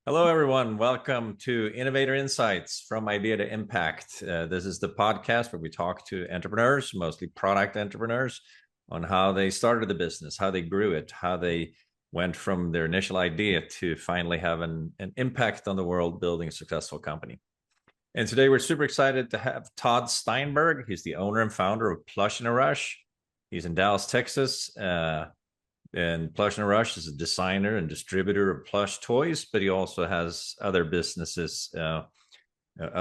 Hello, everyone. Welcome to Innovator Insights from Idea to Impact. This is the podcast where we talk to entrepreneurs, mostly product entrepreneurs, on how they started the business, how they grew it, how they went from their initial idea to finally have an impact on the world building a successful company. And today we're super excited to have Todd Steinberg. He's the owner and founder of Plush in a Rush. He's in Dallas, Texas. And Plush and Rush is a designer and distributor of plush toys, but he also has other businesses, a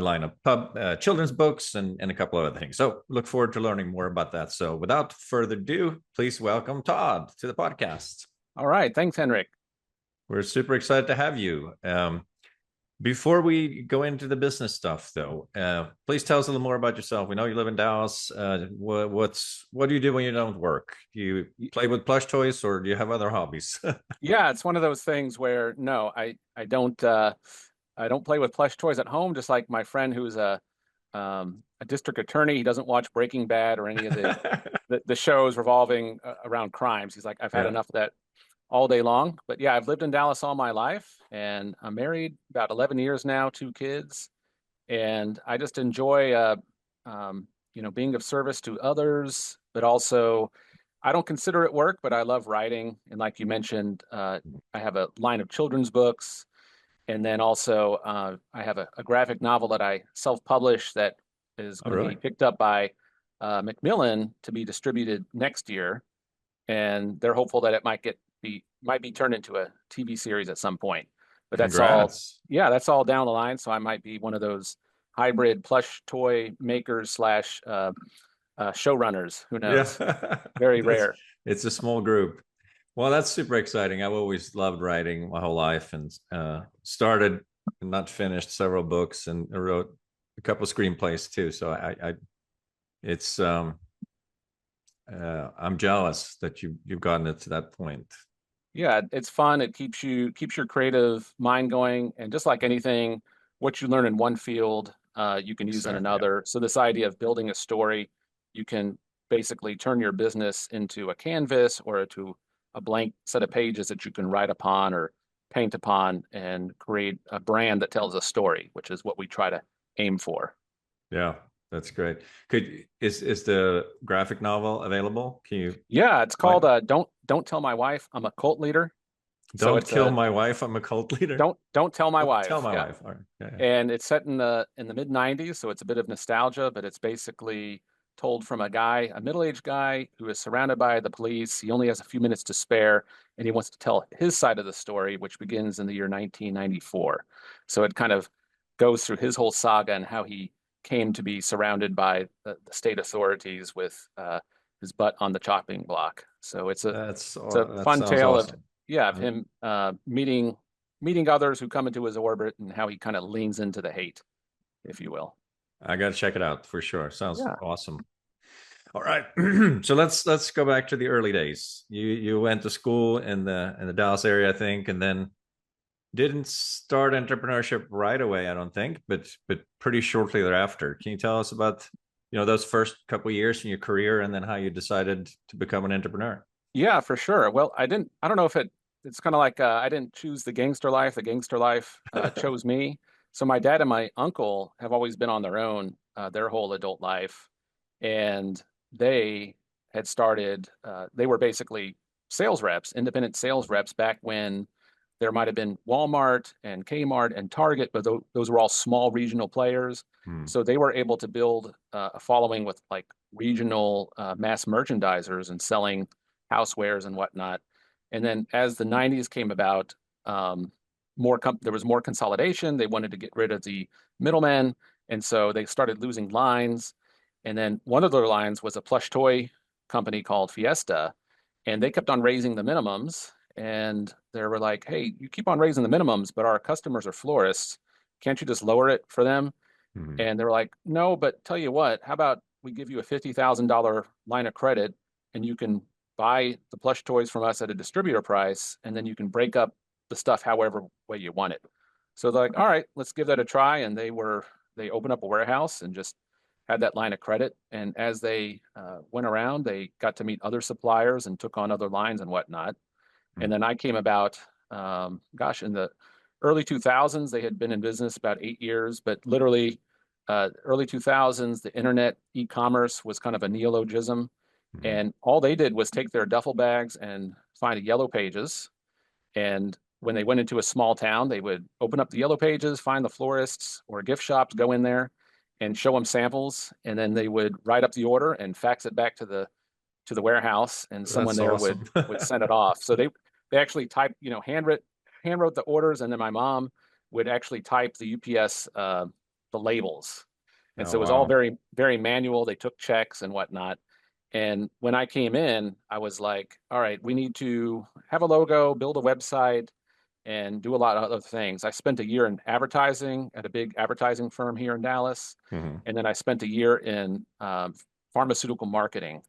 line of children's books, and a couple of other things. So look forward to learning more about that. So without further ado, please welcome Todd to the podcast. All right. Thanks, Henrik. We're super excited to have you. Before we go into the business stuff, though, please tell us a little more about yourself. We know you live in Dallas. What do you do when you don't work? Do you play with plush toys, or do you have other hobbies? Yeah, it's one of those things where no, I don't play with plush toys at home. Just like my friend who's a district attorney, he doesn't watch Breaking Bad or any of the shows revolving around crimes. He's like, I've had enough of that all day long. But yeah, I've lived in Dallas all my life, and I'm married about 11 years now, 2 kids, and I just enjoy being of service to others, but also I don't consider it work, but I love writing. And like you mentioned, I have a line of children's books, and then also I have a graphic novel that I self-published that is going to be picked up by Macmillan to be distributed next year, and they're hopeful that it might be turned into a TV series at some point. But that's Congrats. that's all down the line. So I might be one of those hybrid plush toy makers slash showrunners. Who knows? Yeah. Very rare. It's a small group. Well, that's super exciting. I've always loved writing my whole life, and started and not finished several books, and I wrote a couple of screenplays too. So it's I'm jealous that you've gotten it to that point. Yeah, it's fun. It keeps your creative mind going, and just like anything, what you learn in one field, you can use in Exactly. another. So this idea of building a story, you can basically turn your business into a canvas or to a blank set of pages that you can write upon or paint upon and create a brand that tells a story, which is what we try to aim for. Yeah, that's great. Is the graphic novel available? Can you Yeah, it's called Don't Tell My Wife I'm a Cult Leader. So Don't it's kill my wife, I'm a cult leader? don't tell my Don't wife. tell my Yeah. wife. All right. Yeah, yeah. And it's set in the mid 90s, so it's a bit of nostalgia, but it's basically told from a middle-aged guy who is surrounded by the police. He only has a few minutes to spare, and he wants to tell his side of the story, which begins in the year 1994. So it kind of goes through his whole saga and how he came to be surrounded by the state authorities with his butt on the chopping block. So it's a That fun sounds tale of awesome. yeah of him meeting others who come into his orbit and how he kind of leans into the hate, if you will. I got to check it out for sure. Sounds Yeah. awesome. All right. So let's go back to the early days. You went to school in the Dallas area, I think, and then didn't start entrepreneurship right away, I don't think, but pretty shortly thereafter. Can you tell us about, those first couple of years in your career, and then how you decided to become an entrepreneur? Yeah, for sure. Well, I don't know if it's kind of like I didn't choose the gangster life. The gangster life chose me. So my dad and my uncle have always been on their own their whole adult life. And they had started, they were basically sales reps, independent sales reps back when there might have been Walmart and Kmart and Target, but those were all small regional players. Hmm. So they were able to build a following with like regional mass merchandisers and selling housewares and whatnot. And then as the 90s came about, there was more consolidation. They wanted to get rid of the middlemen. And so they started losing lines. And then one of their lines was a plush toy company called Fiesta. And they kept on raising the minimums. And they were like, hey, you keep on raising the minimums, but our customers are florists. Can't you just lower it for them? Hmm. And they were like, no, but tell you what, how about we give you a $50,000 line of credit and you can buy the plush toys from us at a distributor price, and then you can break up the stuff however way you want it. So they're like, all right, let's give that a try. And they opened up a warehouse and just had that line of credit. And as they went around, they got to meet other suppliers and took on other lines and whatnot. Hmm. And then I came about, in the early 2000s, they had been in business about 8 years, but literally early 2000s, the internet e-commerce was kind of a neologism. Mhm. And all they did was take their duffel bags and find a yellow pages. And when they went into a small town, they would open up the yellow pages, find the florists or gift shops, go in there and show them samples. And then they would write up the order and fax it back to the warehouse, and someone That's there awesome. would send it off. So they actually typed, hand wrote the orders, and then my mom would actually type the UPS the labels. And Oh, so it was all wow. very, very manual. They took checks and whatnot. And when I came in, I was like, all right, we need to have a logo, build a website, and do a lot of other things. I spent a year in advertising at a big advertising firm here in Dallas. Mhm. And then I spent a year in pharmaceutical marketing.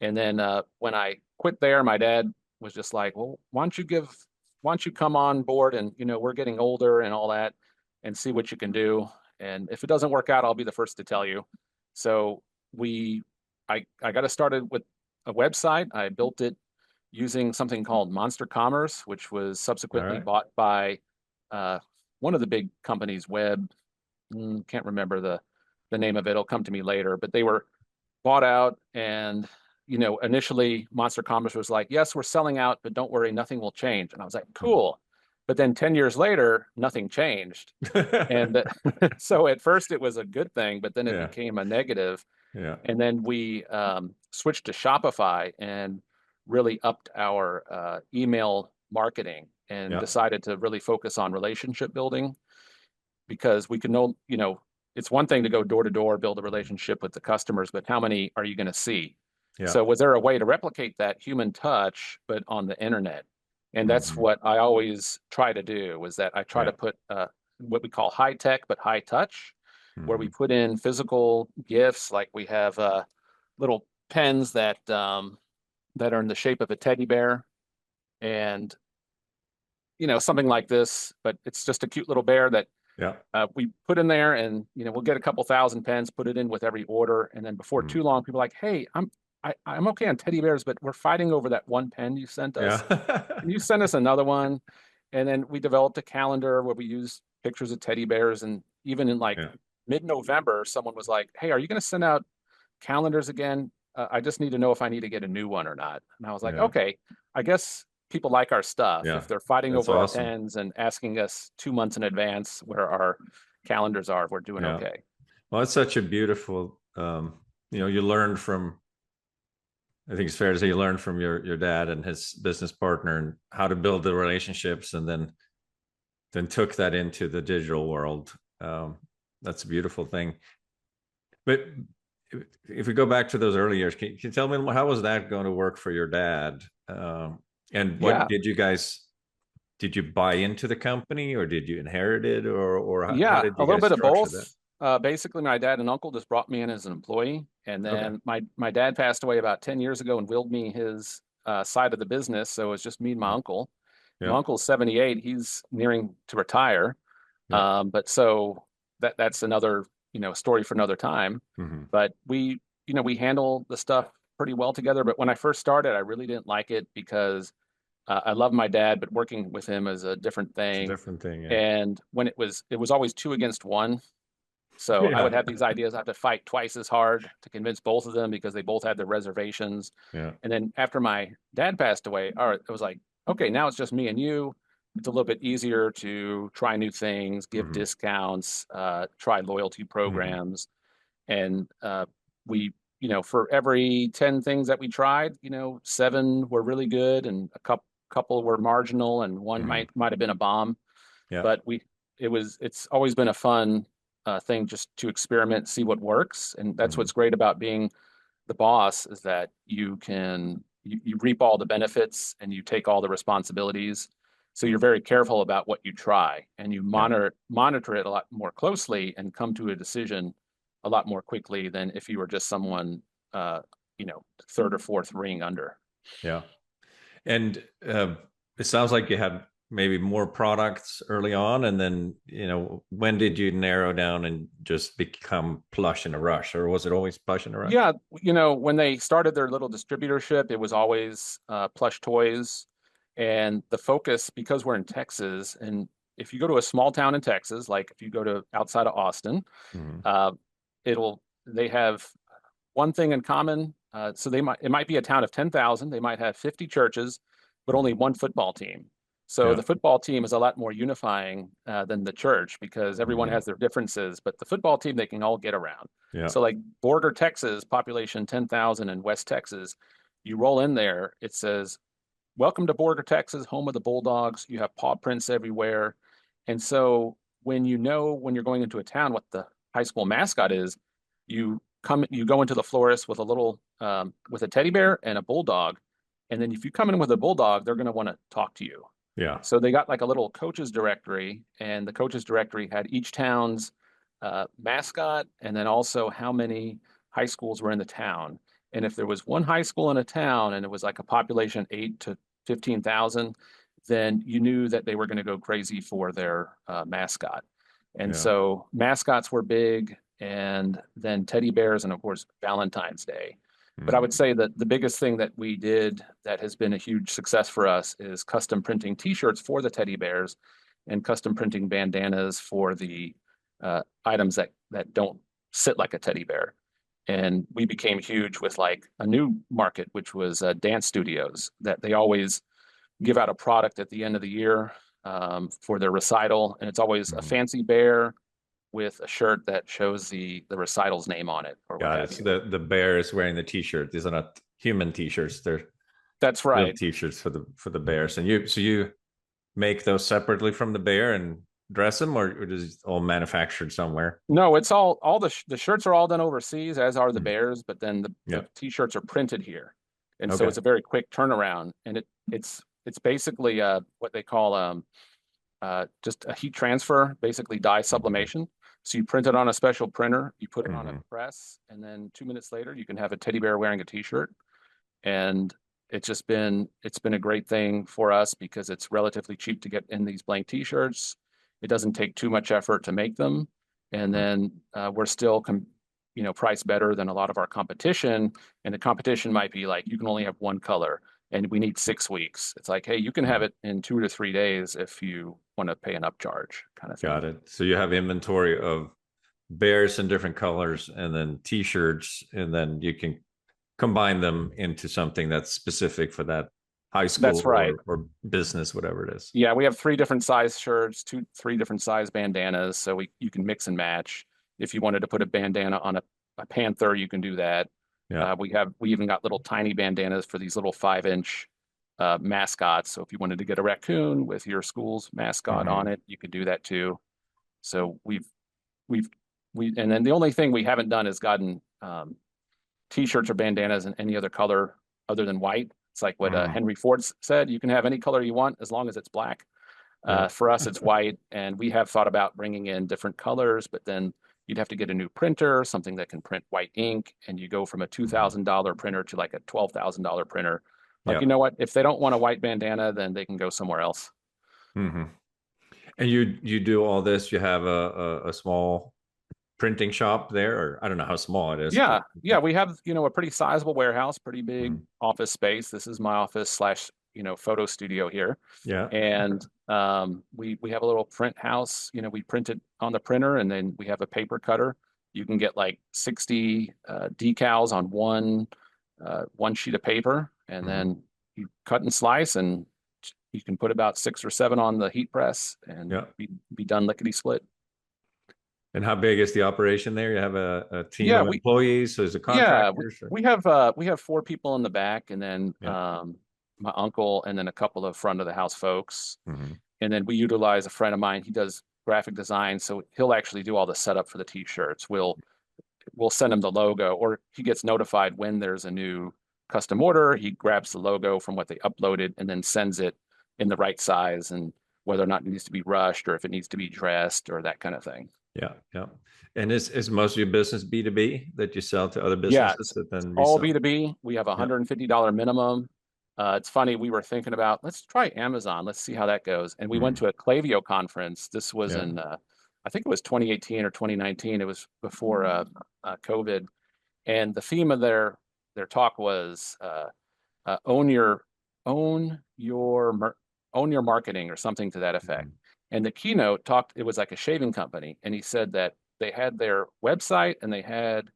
And then when I quit there, my dad was just like, well, why don't you come on board and, we're getting older and all that and see what you can do. And if it doesn't work out, I'll be the first to tell you. So I got us started with a website. I built it using something called Monster Commerce, which was All subsequently right. bought by uh, one of the big companies, can't remember the name of it. It'll come to me later, but they were bought out. And initially Monster Commerce was like, yes, we're selling out, but don't worry, nothing will change. And I was like, cool. But then 10 years later, nothing changed. And so at first it was a good thing, but then it Yeah. became a negative. Yeah. And then we switched to Shopify and really upped our email marketing and Yeah. decided to really focus on relationship building, because we can know, it's one thing to go door to door, build a relationship with the customers, but how many are you going to see? Yeah. So was there a way to replicate that human touch, but on the internet? And that's Mhm. what I always try to do, was that I try to Yeah. put what we call high tech, but high touch, where we Mhm. put in physical gifts. Like we have little pens that are in the shape of a teddy bear, and something like this, but it's just a cute little bear that Yeah. we put in there. And we'll get a couple thousand pens, put it in with every order, and then before Mhm. too long, people are like, hey, I'm okay on teddy bears, but we're fighting over that one pen you sent us. Yeah. Can you send us another one? And then we developed a calendar where we use pictures of teddy bears. And even in like Yeah. mid-November, someone was like, hey, are you going to send out calendars again? I just need to know if I need to get a new one or not. And I was like, Yeah. okay, I guess people like our stuff. Yeah. If they're fighting That's over our awesome. pens and asking us 2 months in advance where our calendars are, we're doing Yeah. okay. Well, it's such a beautiful, you learned from, I think it's fair to say you learned from your dad and his business partner and how to build the relationships, and then took that into the digital world. That's a beautiful thing. But if we go back to those early years, can you tell me how was that going to work for your dad? And what Yeah, did you buy into the company, or did you inherit it, or how yeah, did a you little guys bit of structure both. that? Basically, my dad and uncle just brought me in as an employee, and Okay. then my dad passed away about 10 years ago and willed me his side of the business. So it's just me and my Mhm. uncle. My Yeah. uncle's 78; he's nearing to retire. Yeah. But so that's another story for another time. Hmm. But we handle the stuff pretty well together. But when I first started, I really didn't like it because I love my dad, but working with him is a different It's a thing. different thing. Yeah. And when it was always two against one. So I would Yeah. have these ideas. I have to fight twice as hard to convince both of them because they both had their reservations. Yeah. And then after my dad passed away, all right, it was like, okay, now it's just me and you. It's a little bit easier to try new things, give Hmm. discounts, try loyalty Hmm. programs. And we, for every 10 things that we tried, seven were really good and a couple were marginal and one Hmm. might have been a bomb. Yeah. But it's always been a fun thing just to experiment, see what works. And that's Hmm. what's great about being the boss, is that you reap all the benefits and you take all the responsibilities. So you're very careful about what you try, and you Yeah. monitor it a lot more closely and come to a decision a lot more quickly than if you were just someone uh, third or fourth ring under. Yeah. And it sounds like you had maybe more products early on, and then when did you narrow down and just become Plush in a rush, or was it always Plush in a rush? Yeah, when they started their little distributorship, it was always plush toys. And the focus, because we're in Texas and if you go to a small town in Texas, like if you go to outside of Austin, Mhm. uh, they have one thing in common. So it might be a town of 10,000. They might have 50 churches, but only Mhm. one football team. So Yeah. the football team is a lot more unifying than the church because everyone Mhm. has their differences, but the football team, they can all get around. Yeah. So like Border, Texas, population 10,000 in West Texas, you roll in there, it says, welcome to Border, Texas, home of the Bulldogs. You have paw prints everywhere. And so when you're going into a town what the high school mascot is, you go into the florist with with a teddy bear and a bulldog. And then if you come in with a bulldog, they're going to want to talk to you. Yeah. So they got like a little coaches directory, and the coaches directory had each town's mascot and then also how many high schools were in the town. And if there was one high school in a town and it was like a population 8 to 15,000, then you knew that they were going to go crazy for their mascot. And Yeah. so mascots were big, and then teddy bears, and of course, Valentine's Day. But I would Mhm. say that the biggest thing that we did that has been a huge success for us is custom printing T-shirts for the teddy bears and custom printing bandanas for the items that don't sit like a teddy bear. And we became huge with like a new market, which was dance studios, that they always give out a product at the end of the year for their recital, and it's always a Mhm. fancy bear with a shirt that shows the recital's name on it or what Got have it. So you. the bear is wearing the t-shirt. These are not human t-shirts. They're That's real right. t-shirts for the bears. And you make those separately from the bear and dress them, or is it all manufactured somewhere? No, it's all the shirts are all done overseas, as are the Mm. bears, but then Yeah. the t-shirts are printed here. And so Okay. it's a very quick turnaround. And it's basically what they call just a heat transfer, basically dye Mhm. sublimation. So you print it on a special printer, you put it on a Mhm. press, and then 2 minutes later you can have a teddy bear wearing a t-shirt. And it's been a great thing for us because it's relatively cheap to get in these blank t-shirts. It doesn't take too much effort to make them, and Mhm. then we're still priced better than a lot of our competition. And the competition might be like you can only have one color and we need 6 weeks. It's like, hey, you can have Mhm. it in 2 to 3 days if you want to pay an upcharge kind of Got thing. it. So you have inventory of bears in different colors and then t-shirts, and then you can combine them into something that's specific for that high school That's right. or business, whatever it is. Yeah, we have three different size shirts, three different size bandanas, so you can mix and match. If you wanted to put a bandana on a panther, you can do that. Yeah. We even got little tiny bandanas for these little 5-inch mascots. So if you wanted to get a raccoon with your school's mascot on Mhm. it, you could do that too. So we've and then the only thing we haven't done is gotten t-shirts or bandanas in any other color other than white. It's like what Mhm. Henry Ford said: you can have any color you want as long as it's black. Yeah. For us, it's white, and we have thought about bringing in different colors, but then you'd have to get a new printer, something that can print white ink, and you go from a Mhm. $2,000 printer to like a $12,000 printer. Like, Yeah. you know what? If they don't want a white bandana, then they can go somewhere else. Mhm. And you do all this. You have a small printing shop there, or I don't know how small it is, but Yeah, we have, a pretty sizable warehouse, pretty big Mhm. office space. This is my office slash, photo studio here. Yeah. And we have a little print house. We print it on the printer, and then we have a paper cutter. You can get like 60 decals on one sheet of paper, and Mhm. then you cut and slice, and you can put about 6 or 7 on the heat press and Yeah. be done lickety split. And how big is the operation there? You have a team Yeah, of employees, so is it Yeah, contractors? Or? we have 4 people in the back, and then Yeah. my uncle, and then a couple of front of the house folks, Mhm. and then we utilize a friend of mine. He does graphic design, so he'll actually do all the setup for the t-shirts. We'll send him the logo, or he gets notified when there's a new custom order. He grabs the logo from what they uploaded and then sends it in the right size, and whether or not it needs to be rushed or if it needs to be dressed or that kind of thing. Yeah. Yeah. And is most of your business B2B that you sell to other Yeah, businesses that it's then all resell? B2B. We have a Yeah. $150 minimum. It's funny, we were thinking about let's try Amazon. Let's see how that goes. And we went Mhm. to a Klaviyo conference. This was Yeah. in I think it was 2018 or 2019. It was before COVID. And the theme of their talk was own your own your marketing or something to that effect. Mhm. And the keynote talked, it was like a shaving company. And he said that they had their website and they had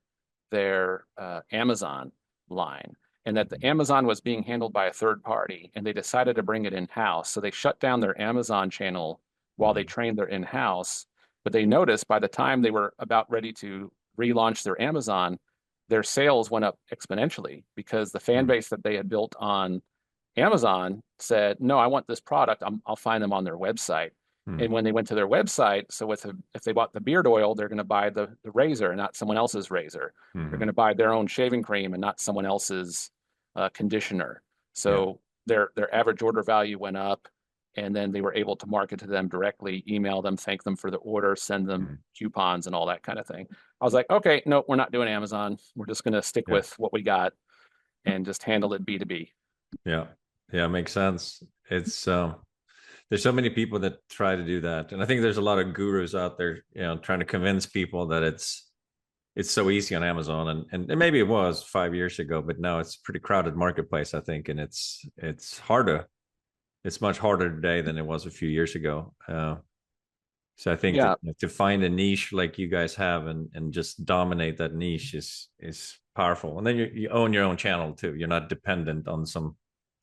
their Amazon line, and that the Amazon was being handled by a third party, and they decided to bring it in-house. So they shut down their Amazon channel while they trained their in-house. But they noticed by the time they were about ready to relaunch their Amazon, their sales went up exponentially because the fan base that they had built on Amazon said, no, I want this product. I'll find them on their website. And when they went to their website, so if they bought the beard oil, they're going to buy the razor and not someone else's razor. They're going to buy their own shaving cream and not someone else's conditioner. So their average order value went up, and then they were able to market to them directly, email them, thank them for the order, send them coupons and all that kind of thing. I was like, okay, no, we're not doing Amazon. We're just going to stick with what we got and just handle it B2B. Yeah. Yeah. Makes sense. It's, there's so many people that try to do that. And I think there's a lot of gurus out there, trying to convince people that it's so easy on Amazon. And maybe it was 5 years ago, but now it's a pretty crowded marketplace, I think. And it's much harder today than it was a few years ago. So I think that to find a niche like you guys have and just dominate that niche is powerful. And then you own your own channel too. You're not dependent on some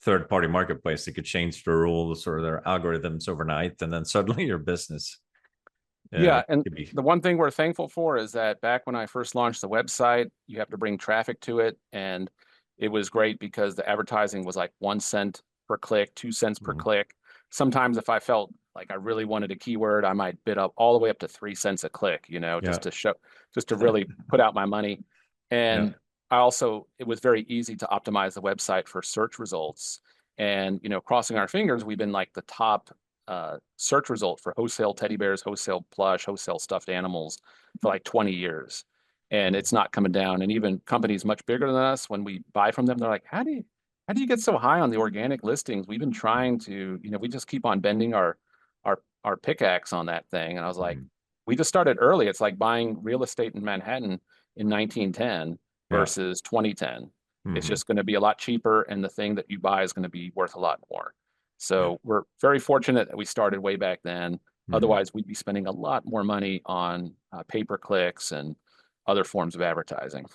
third-party marketplace that could change the rules or their algorithms overnight, and then suddenly your business. And the one thing we're thankful for is that back when I first launched the website, you have to bring traffic to it, and it was great because the advertising was like 1 cent per click, 2 cents per click. Sometimes if I felt like I really wanted a keyword, I might bid up all the way up to 3 cents a click, just to really put out my money. And it was very easy to optimize the website for search results. And, crossing our fingers, we've been like the top search result for wholesale teddy bears, wholesale plush, wholesale stuffed animals for like 20 years. And it's not coming down. And even companies much bigger than us, when we buy from them, they're like, how do you get so high on the organic listings? We've been trying to, we just keep on bending our pickaxe on that thing. And I was like, we just started early. It's like buying real estate in Manhattan in 1910 versus 2010. It's just going to be a lot cheaper, and the thing that you buy is going to be worth a lot more. So we're very fortunate that we started way back then. Otherwise, we'd be spending a lot more money on pay-per-clicks and other forms of advertising.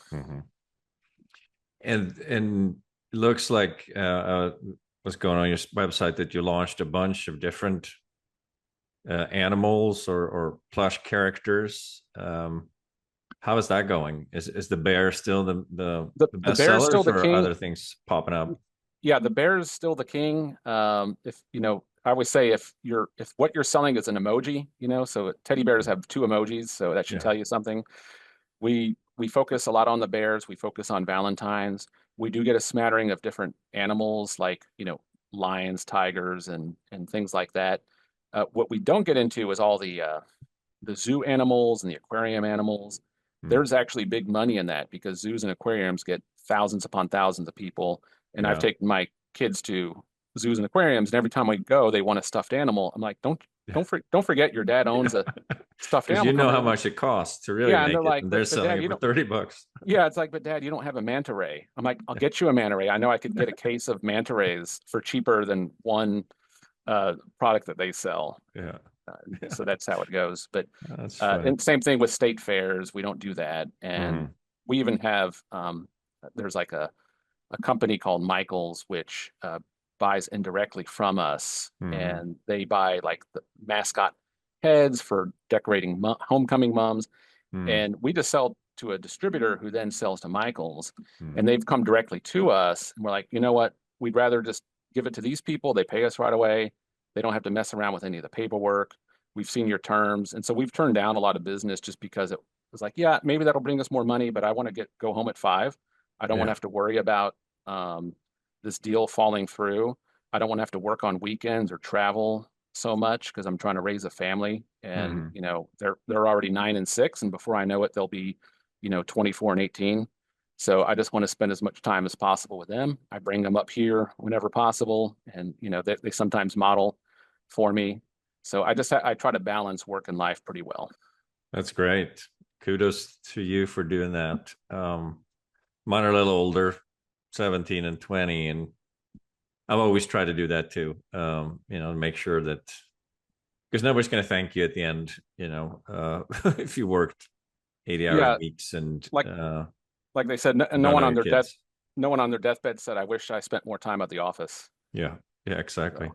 And it looks like what's going on your website that you launched a bunch of different animals or plush characters. How is that going? Is the bear still the best bear sellers, still the or king? other things popping up? Yeah, the bear is still the king. If I always say if what you're selling is an emoji, so teddy bears have 2 emojis, so that should tell you something. We focus a lot on the bears. We focus on Valentine's. We do get a smattering of different animals like lions, tigers, and things like that. What we don't get into is all the zoo animals and the aquarium animals. There's actually big money in that because zoos and aquariums get thousands upon thousands of people. And I've taken my kids to zoos and aquariums, and every time we go, they want a stuffed animal. I'm like, don't forget your dad owns a stuffed animal. Because you know how much it costs to really make and they're it, like, and they're selling it for $30. Yeah, it's like, but Dad, you don't have a manta ray. I'm like, I'll get you a manta ray. I know I could get a case of manta rays for cheaper than one product that they sell. So that's how it goes. But and same thing with state fairs. We don't do that. And we even have there's like a company called Michael's, which buys indirectly from us, and they buy like the mascot heads for decorating homecoming mums, and we just sell to a distributor who then sells to Michael's, and they've come directly to us, and we're like, you know what? We'd rather just give it to these people. They pay us right away. They don't have to mess around with any of the paperwork. We've seen your terms, and so we've turned down a lot of business just because it was like, yeah, maybe that'll bring us more money, but I want to go home at 5. I don't want to have to worry about this deal falling through. I don't want to have to work on weekends or travel so much because I'm trying to raise a family. And they're already 9 and 6, and before I know it, they'll be 24 and 18. So I just want to spend as much time as possible with them. I bring them up here whenever possible, and they sometimes model for me. So I try to balance work and life pretty well. That's great. Kudos to you for doing that. Mine are a little older, 17 and 20, and I've always tried to do that too. Make sure that because nobody's going to thank you at the end, if you worked 80-hour Yeah, weeks and like like they said, no don't one know on your their death, kids. no one on their deathbed said, "I wish I spent more time at the office." Yeah, yeah, exactly.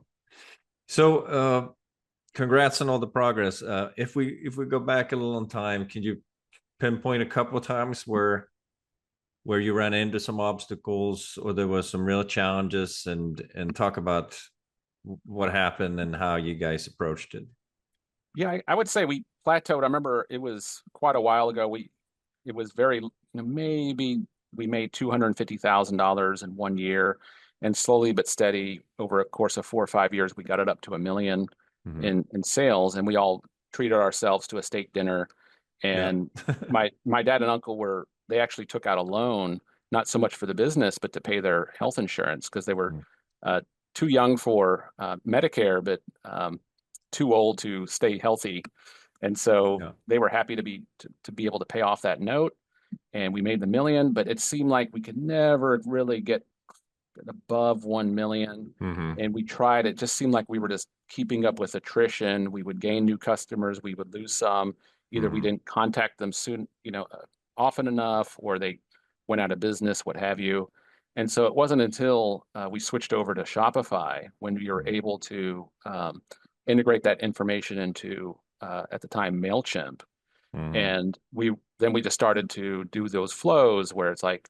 So So, congrats on all the progress. If we go back a little in time, can you pinpoint a couple of times where you ran into some obstacles or there was some real challenges, and talk about what happened and how you guys approached it? yeah, I would say we plateaued. I remember it was quite a while ago. It was very, maybe we made $250,000 in 1 year, and slowly but steady over a course of 4 or 5 years, we got it up to 1 million Mm-hmm. in sales, and we all treated ourselves to a steak dinner. Yeah. And my dad and uncle they actually took out a loan, not so much for the business, but to pay their health insurance because they were Mm. uh, too young for Medicare, but too old to stay healthy. And so Yeah. they were happy to be able to pay off that note, and we made the million, but it seemed like we could never really get above 1 million. Mm-hmm. And we tried, it just seemed like we were just keeping up with attrition. We would gain new customers, we would lose some. Either we Mm-hmm. didn't contact them soon, often enough, or they went out of business, what have you. And so it wasn't until we switched over to Shopify when we were able to integrate that information into, at the time, MailChimp. Mm-hmm. And we just started to do those flows where it's like,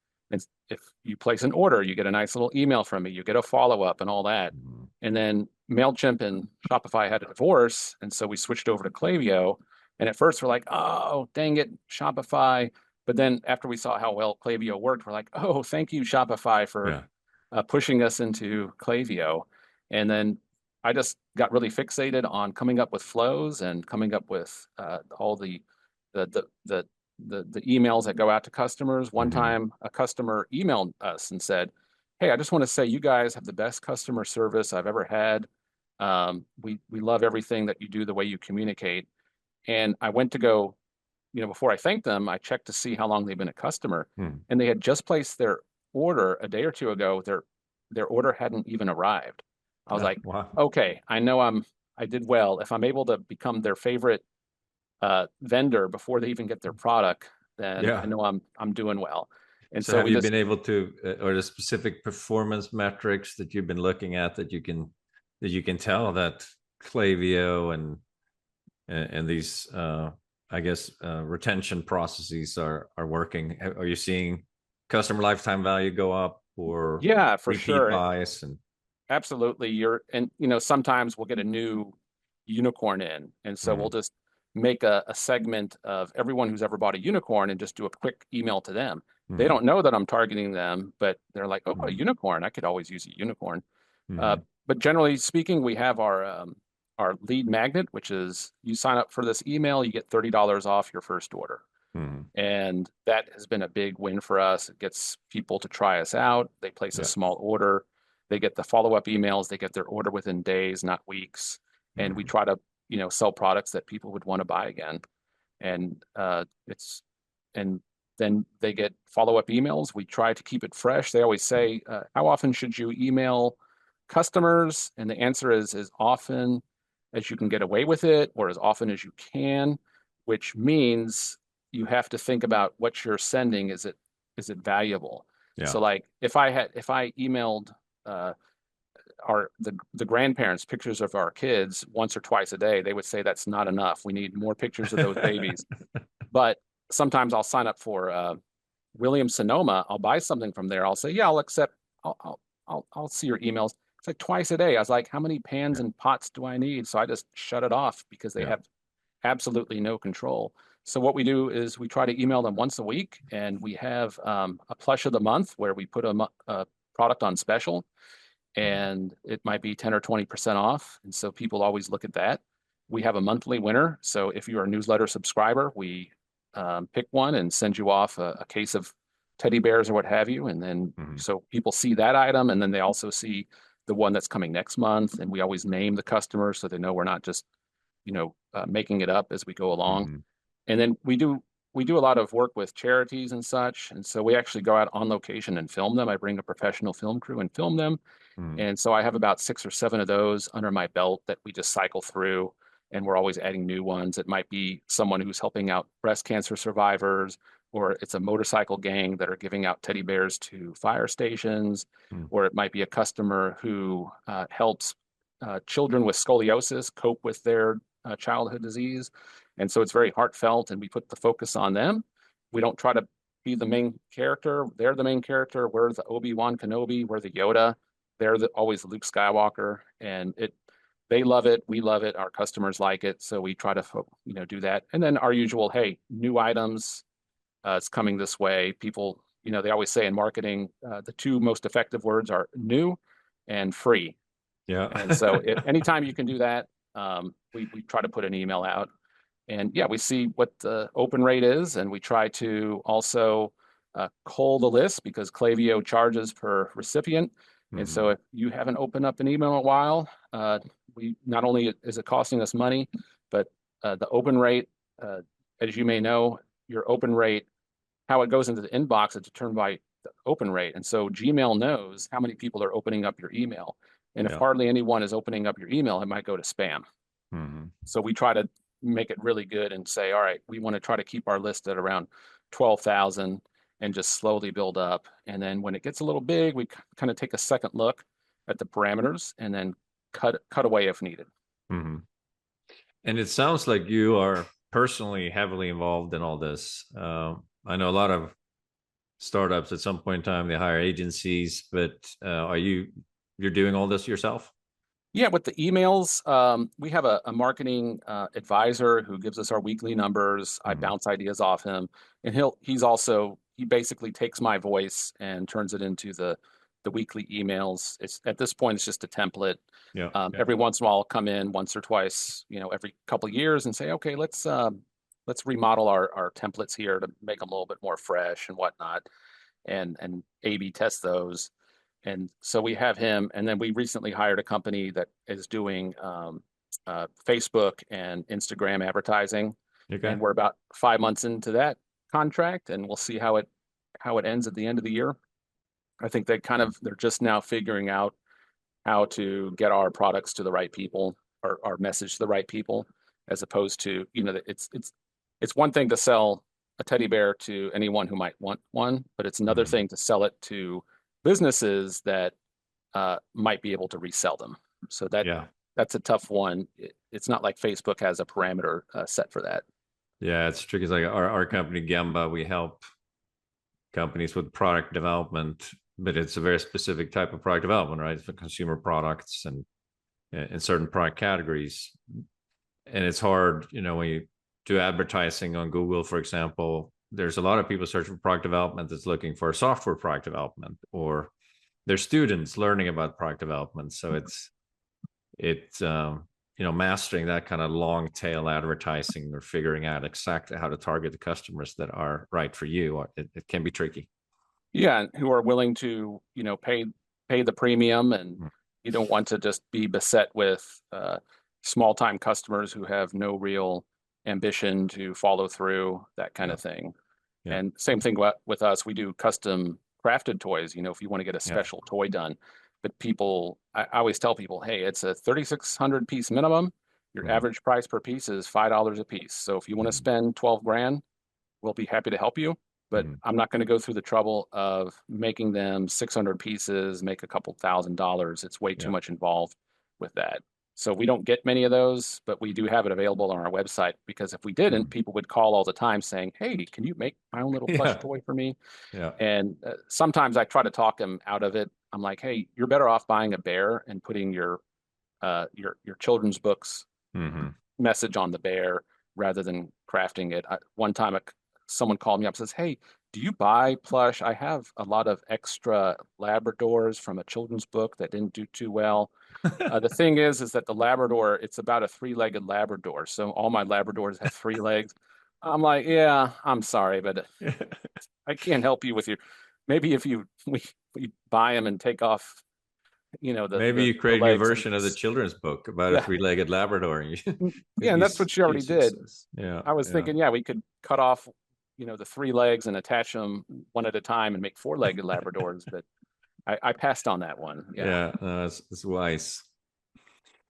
if you place an order, you get a nice little email from me, you get a follow-up and all that. Mm-hmm. And then MailChimp and Shopify had a divorce, and so we switched over to Klaviyo. And at first we're like, oh, dang it, Shopify. But then after we saw how well Klaviyo worked, we're like, oh, thank you, Shopify, for Yeah. pushing us into Klaviyo. And then I just got really fixated on coming up with flows and coming up with all the the the the emails that go out to customers. One Mm-hmm. time, a customer emailed us and said, "Hey, I just want to say you guys have the best customer service I've ever had. We love everything that you do, the way you communicate." And I went to go, before I thanked them, I checked to see how long they've been a customer, Mm-hmm. and they had just placed their order a day or two ago. Their order hadn't even arrived. I was Yeah. like, Wow. okay, I did well. If I'm able to become their favorite vendor before they even get their product, then I Yeah. know I'm doing well. And So so have we you just, been able to, or the specific performance metrics that you've been looking at that you can tell that Klaviyo and these I guess retention processes are working? Are you seeing customer lifetime value go up or yeah, for repeat sure. buys? And Absolutely. And sometimes we'll get a new unicorn in. And so we'll mm, just make a segment of everyone who's ever bought a unicorn and just do a quick email to them. They mm, don't know that I'm targeting them, but they're like, oh, a mm, unicorn. I could always use a unicorn. Uh, mm, but generally speaking, we have our lead magnet, which is you sign up for this email, you get $30 off your first order. mm. And that has been a big win for us. It gets people to try us out. They place a Yeah. small order. They get the follow-up emails. They get their order within days, not weeks. And we Mm, try to, sell products that people would want to buy again. And and then they get follow-up emails. We try to keep it fresh. They always say, how often should you email customers? And the answer is as often as you can get away with it, or as often as you can, which means you have to think about what you're sending. Is it valuable? yeah. So like if I emailed the grandparents pictures of our kids once or twice a day, they would say that's not enough. We need more pictures of those babies. But sometimes I'll sign up for Williams Sonoma. I'll buy something from there. I'll say, yeah, I'll accept. I'll see your emails. It's like twice a day. I was like, how many pans Yeah. and pots do I need? So I just shut it off because they Yeah. have absolutely no control. So what we do is we try to email them once a week, and we have a plush of the month where we put a product on special, Mm, and it might be 10 or 20% off. And so people always look at that. We have a monthly winner. So if you're a newsletter subscriber, we pick one and send you off a case of teddy bears or what have you. And then mm, so people see that item, and then they also see the one that's coming next month. And we always name the customer so they know we're not just, making it up as we go along. mm, And then we do a lot of work with charities and such. And so we actually go out on location and film them. I bring a professional film crew and film them. mm, And so I have about 6 or 7 of those under my belt that we just cycle through. and we're always adding new ones. It might be someone who's helping out breast cancer survivors, or it's a motorcycle gang that are giving out teddy bears to fire stations, Hmm. or it might be a customer who helps children with scoliosis cope with their childhood disease. And so it's very heartfelt, and we put the focus on them. We don't try to be the main character. They're the main character. We're the Obi-Wan Kenobi. We're the Yoda. They're always the Luke Skywalker, and they love it. We love it. Our customers like it. So we try to, do that. And then our usual, hey, new items, it's coming this way. People, they always say in marketing, the two most effective words are new and free. Yeah. And so anytime you can do that, we try to put an email out. And yeah, we see what the open rate is, and we try to also cull the list because Klaviyo charges per recipient. And so if you haven't opened up an email in a while, we not only is it costing us money, but the open rate, as you may know, your open rate, how it goes into the inbox is determined by the open rate. And so Gmail knows how many people are opening up your email. And if Yeah. hardly anyone is opening up your email, it might go to spam. Mhm. So we try to make it really good and say, all right, we want to try to keep our list at around 12,000 and just slowly build up. And then when it gets a little big, we kind of take a second look at the parameters and then cut away if needed. Mhm. And it sounds like you are personally heavily involved in all this. I know a lot of startups at some point in time, they hire agencies, but you're doing all this yourself? Yeah, with the emails, we have a marketing advisor who gives us our weekly numbers. I bounce ideas off him, and he basically takes my voice and turns it into the weekly emails. It's at this point it's just a template. Yeah. Every once in a while, I'll come in once or twice, every couple of years, and say, okay, let's remodel our templates here to make them a little bit more fresh and whatnot, and A/B test those. And so we have him, and then we recently hired a company that is doing Facebook and Instagram advertising, Okay. and we're about 5 months into that contract, and we'll see how it ends at the end of the year. I think they're just now figuring out how to get our products to the right people, or our message to the right people, as opposed to, it's one thing to sell a teddy bear to anyone who might want one, but it's another thing to sell it to businesses that might be able to resell them. So Yeah. that's a tough one. It's not like Facebook has a parameter set for that. Yeah, it's tricky. It's like our company Gamba, we help companies with product development, but it's a very specific type of product development, right? For consumer products and in certain product categories. And it's hard, when you do advertising on Google, for example, there's a lot of people searching for product development that's looking for software product development, or they're students learning about product development. So it's mastering that kind of long tail advertising or figuring out exactly how to target the customers that are right for you. It can be tricky. Yeah, who are willing to, pay the premium, and Mm. you don't want to just be beset with small time customers who have no real ambition to follow through, that kind Yeah. of thing. Yeah. And same thing with us, we do custom crafted toys, if you want to get a Yeah. special toy done. But I always tell people, hey, it's a 3,600 piece minimum. Your Mm. average price per piece is $5 a piece. So if you want to spend 12 grand, we'll be happy to help you. But Mm. I'm not going to go through the trouble of making them 600 pieces, make a couple $1,000s. It's way too Yeah. much involved with that. So we don't get many of those, but we do have it available on our website, because if we didn't, people would call all the time saying, hey, can you make my own little plush Yeah. toy for me? Yeah. And sometimes I try to talk them out of it. I'm like, hey, you're better off buying a bear and putting your children's books Hmm. message on the bear rather than crafting it. One time, someone called me up and says, hey, do you buy plush? I have a lot of extra Labradors from a children's book that didn't do too well. The thing is that the Labrador, it's about a three-legged Labrador. So all my Labradors have three legs. I'm like, yeah, I'm sorry, but I can't help you with maybe if we buy them and take off, Maybe you the create a new legs. version of the children's book about a Yeah. three-legged Labrador, and you Yeah, could and be that's what she already huge did. success. Yeah. I was thinking, yeah, we could cut off, the three legs and attach them one at a time and make four-legged Labradors, but I passed on that one. Yeah. Yeah, no, it's wise.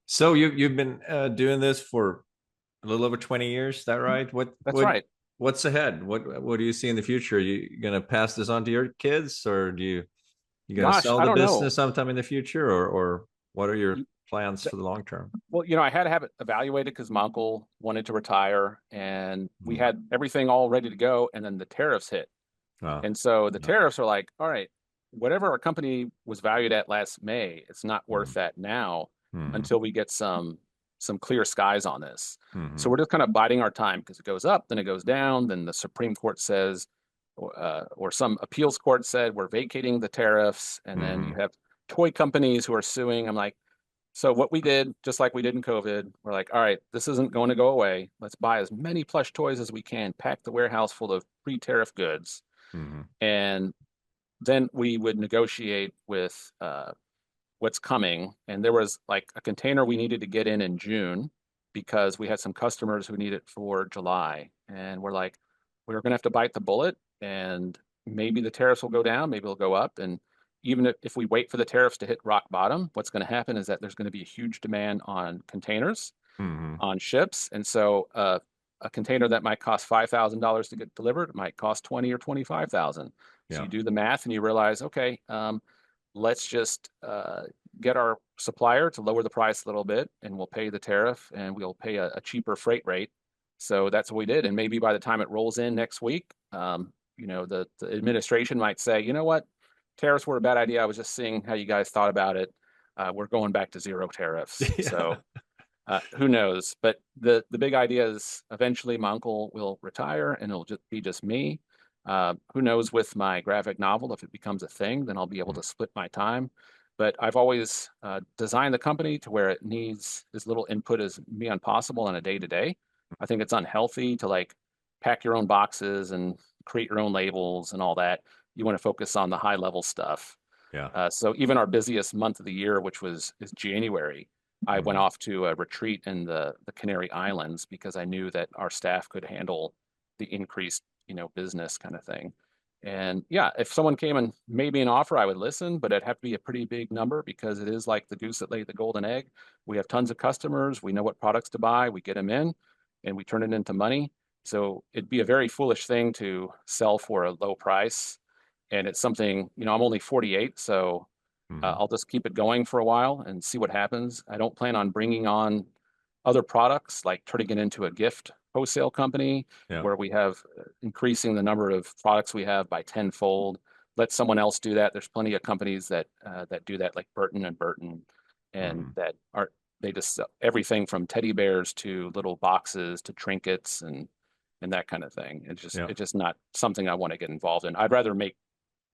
So you've been doing this for a little over 20 years. Is that right? That's right. What's ahead? What do you see in the future? Are you going to pass this on to your kids, or you going to Gosh, sell I the don't know. business sometime in the future, or what are your plans for the long term? Well, I had to have it evaluated because my uncle wanted to retire and we Hmm. had everything all ready to go. And then the tariffs hit. Oh, And so the yeah. tariffs are like, all right, whatever our company was valued at last May, it's not worth Hmm. that now Hmm. until we get some clear skies on this. So Hmm. we're just kind of biding our time because it goes up, then it goes down, then the Supreme Court says, or some appeals court said we're vacating the tariffs, and then you Hmm. have toy companies who are suing. I'm like, so what we did, just like we did in COVID, we're like, all right, this isn't going to go away. Let's buy as many plush toys as we can, pack the warehouse full of pre-tariff goods, Hmm. and then we would negotiate with what's coming. And there was like a container we needed to get in June because we had some customers who need it for July. And we're like, we're going to have to bite the bullet and maybe the tariffs will go down, maybe it'll go up. And even if we wait for the tariffs to hit rock bottom, what's going to happen is that there's going to be a huge demand on containers, Hmm. on ships. And so a container that might cost $5,000 to get delivered might cost 20 or 25,000. So Yeah. you do the math and you realize, okay, let's just get our supplier to lower the price a little bit and we'll pay the tariff and we'll pay a cheaper freight rate. So that's what we did. And maybe by the time it rolls in next week, the administration might say, you know what, tariffs were a bad idea. I was just seeing how you guys thought about it. We're going back to zero tariffs. Yeah. So who knows? But the big idea is eventually my uncle will retire and it'll just be just me. Who knows with my graphic novel, if it becomes a thing, then I'll be able to split my time. But I've always designed the company to where it needs as little input as me on possible on a day to day. I think it's unhealthy to like pack your own boxes and create your own labels and all that. You want to focus on the high level stuff. Yeah. So even our busiest month of the year, which is January, I went Hmm. off to a retreat in the Canary Islands because I knew that our staff could handle the increased, business kind of thing. And yeah, if someone came and made me an offer, I would listen, but it'd have to be a pretty big number because it is like the goose that laid the golden egg. We have tons of customers. We know what products to buy. We get them in and we turn it into money. So it'd be a very foolish thing to sell for a low price. And it's something, I'm only 48, so Hmm. I'll just keep it going for a while and see what happens. I don't plan on bringing on other products, like turning it into a gift wholesale company Yeah. where we have increasing the number of products we have by tenfold. Let someone else do that. There's plenty of companies that do that, like Burton and Burton, and Hmm. that are they just sell everything from teddy bears to little boxes to trinkets and that kind of thing. Yeah. It's just not something I want to get involved in. I'd rather make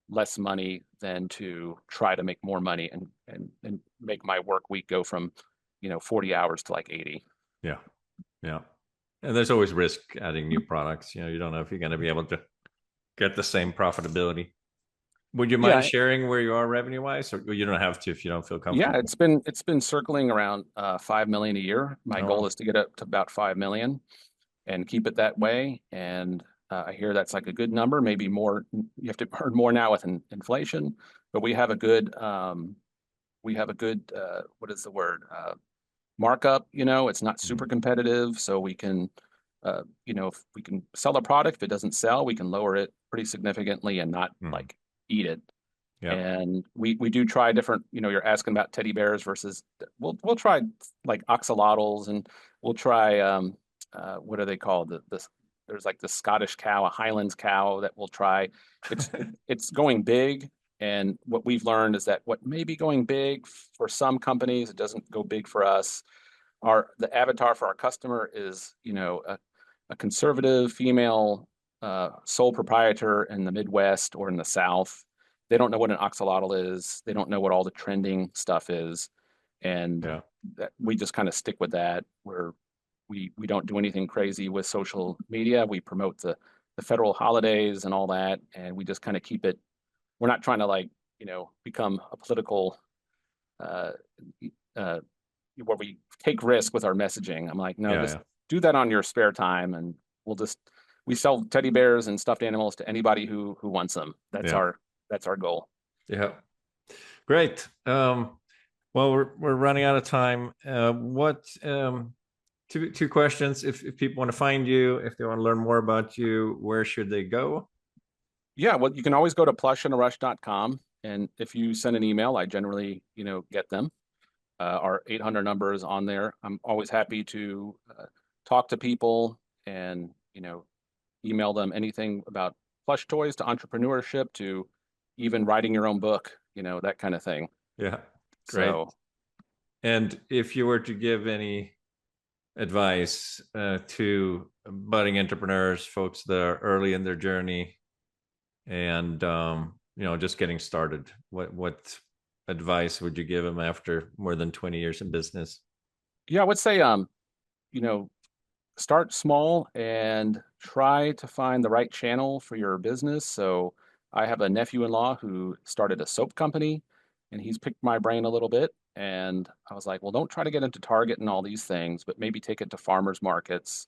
less money than to try to make more money and make my work week go from 40 hours to like 80. Yeah. Yeah. And there's always risk adding new products. You don't know if you're going to be able to get the same profitability. Would you mind Yeah, sharing where you are revenue wise, or you don't have to if you don't feel yeah, comfortable? it's been circling around 5 million a year. My goal Oh, is to get up to about 5 million and keep it that way. And I hear that's like a good number, maybe more. You have to earn more now with inflation, but we have a good what is the word, markup. It's not super mm, competitive, so we can, if we can sell a product, if it doesn't sell, we can lower it pretty significantly and not mm, like eat it. yeah, And we do try different, you're asking about teddy bears versus we'll try like axolotls and we'll try what are they called? There's like the Scottish cow, a Highlands cow that we'll try. It's going big. And what we've learned is that what may be going big for some companies, it doesn't go big for us. The avatar for our customer is, a conservative female sole proprietor in the Midwest or in the South. They don't know what an axolotl is. They don't know what all the trending stuff is, and yeah, we just kind of stick with that. We don't do anything crazy with social media. We promote the federal holidays and all that, and we just kind of keep it. We're not trying to like become a political uh, uh, where we take risk with our messaging. I'm like, no, yeah, just yeah, do that on your spare time, and we sell teddy bears and stuffed animals to anybody who wants them. That's yeah, our goal. yeah. Great. Well, we're running out of time. What two questions. If people want to find you, if they want to learn more about you, where should they go? Yeah, well, you can always go to plushinrush.com. And if you send an email, I generally, get them. Our 800 number is on there. I'm always happy to talk to people and, email them anything about plush toys to entrepreneurship to even writing your own book, that kind of thing. Yeah, great. So, And if you were to give any advice to budding entrepreneurs, folks that are early in their journey, and just getting started, what advice would you give them after more than 20 years in business? yeah, I would say, you know, start small and try to find the right channel for your business. So I have a nephew-in-law who started a soap company and he's picked my brain a little bit. And I was like, well, don't try to get into Target and all these things, but maybe take it to farmers markets,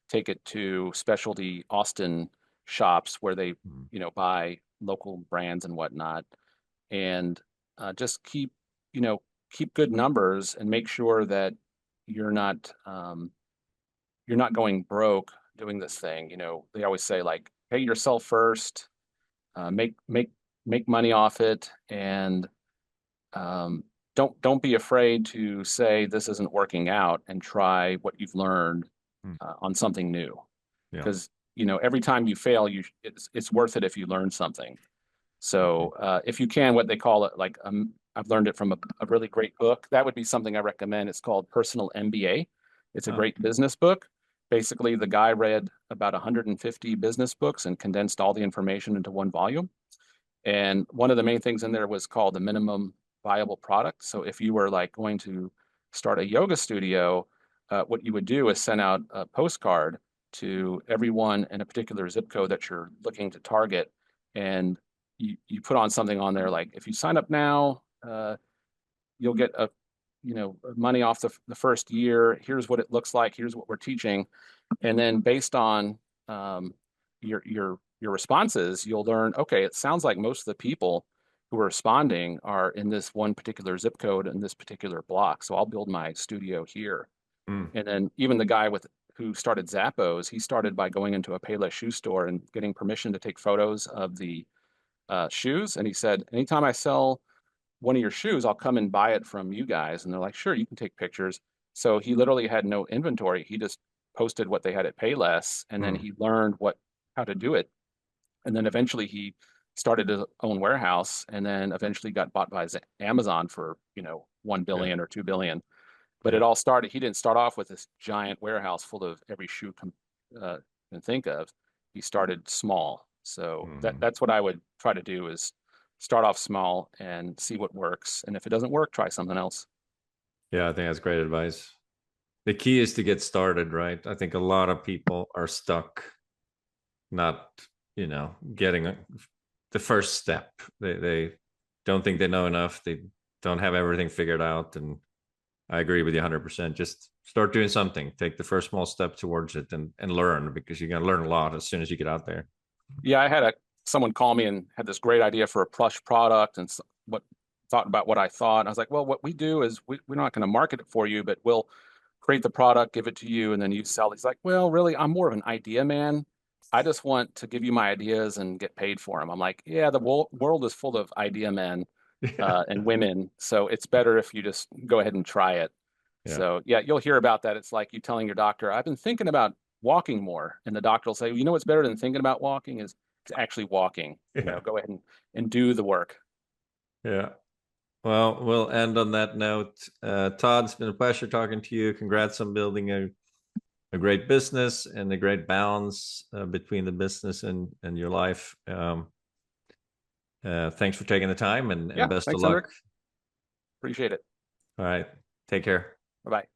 take it to specialty Austin shops where they, Mm. buy local brands and whatnot. And just keep good numbers and make sure that you're not, you're not going broke doing this thing. They always say like pay yourself first, make money off it, and um, don't be afraid to say this isn't working out and try what you've learned Mm. on something new. Yeah. Because every time you fail, it's worth it if you learn something. Okay. So if you can, what they call it, like I've learned it from a really great book. That would be something I recommend. It's called Personal MBA. It's a Oh, great business book. Basically, the guy read about 150 business books and condensed all the information into one volume. And one of the main things in there was called the minimum viable product. So if you were like going to start a yoga studio, what you would do is send out a postcard to everyone in a particular zip code that you're looking to target. And you put on something on there like, if you sign up now, you'll get money off the first year. Here's what it looks like. Here's what we're teaching. And then based on your responses, you'll learn, okay, it sounds like most of the people who are responding are in this one particular zip code and this particular block. So I'll build my studio here. mm, And then even the guy who started Zappos, he started by going into a Payless shoe store and getting permission to take photos of the shoes. And he said, anytime I sell one of your shoes, I'll come and buy it from you guys. And they're like, sure, you can take pictures. So he literally had no inventory. He just posted what they had at Payless, and then mm. he learned how to do it. And then eventually he started his own warehouse, and then eventually got bought by Amazon for 1 Yeah. billion or 2 billion. But Yeah. it all started. He didn't start off with this giant warehouse full of every shoe you can think of. He started small. So Mhm. that's what I would try to do is start off small and see what works. And if it doesn't work, try something else. Yeah, I think that's great advice. The key is to get started, right? I think a lot of people are stuck not, getting the first step. They don't think they know enough. They don't have everything figured out. And I agree with you 100%. Just start doing something. Take the first small step towards it and learn, because you're going to learn a lot as soon as you get out there. Yeah, I had someone call me and had this great idea for a plush product and what thought about what I thought. And I was like, well, what we do is we're not going to market it for you, but we'll create the product, give it to you, and then you sell it. He's like, well, really, I'm more of an idea man. I just want to give you my ideas and get paid for them. I'm like, yeah, the world is full of idea men Yeah. and women, so it's better if you just go ahead and try it. Yeah. So yeah, you'll hear about that. It's like you telling your doctor, I've been thinking about walking more, and the doctor will say, well, what's better than thinking about walking is actually walking. Yeah. Go ahead and do the work. Yeah. Well, we'll end on that note. Todd, it's been a pleasure talking to you. Congrats on building a great business and a great balance between the business and your life. Thanks for taking the time, and Yeah, best of thanks, Hendrik. luck. Appreciate it. All right. Take care. Bye bye.